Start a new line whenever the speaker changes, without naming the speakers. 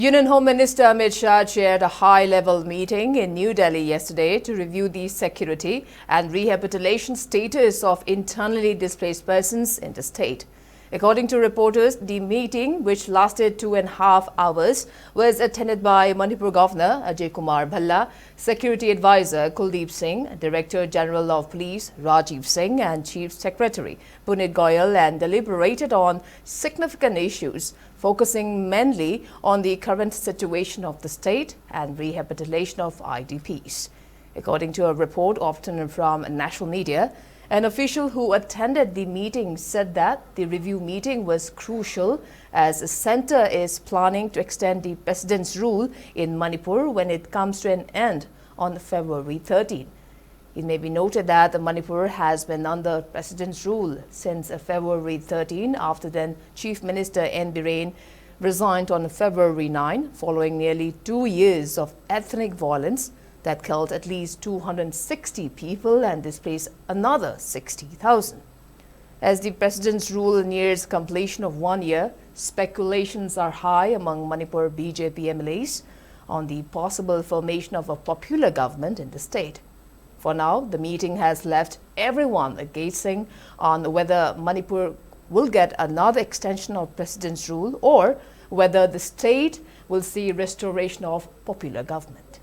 Union Home Minister Amit Shah chaired a high-level meeting in New Delhi yesterday to review the security and rehabilitation status of internally displaced persons in the state. According to reporters, the meeting, which lasted 2.5 hours, was attended by Manipur Governor Ajay Kumar Bhalla, Security Advisor Kuldeep Singh, Director General of Police Rajiv Singh and Chief Secretary Punit Goyal, and deliberated on significant issues, focusing mainly on the current situation of the state and rehabilitation of IDPs. According to a report obtained from national media, an official who attended the meeting said that the review meeting was crucial as the centre is planning to extend the president's rule in Manipur when it comes to an end on February 13. It may be noted that Manipur has been under president's rule since February 13 after then Chief Minister N. Biren resigned on February 9 following nearly 2 years of ethnic violence that killed at least 260 people and displaced another 60,000. As the president's rule nears completion of 1 year, speculations are high among Manipur BJP MLAs on the possible formation of a popular government in the state. For now, the meeting has left everyone gazing on whether Manipur will get another extension of president's rule or whether the state will see restoration of popular government.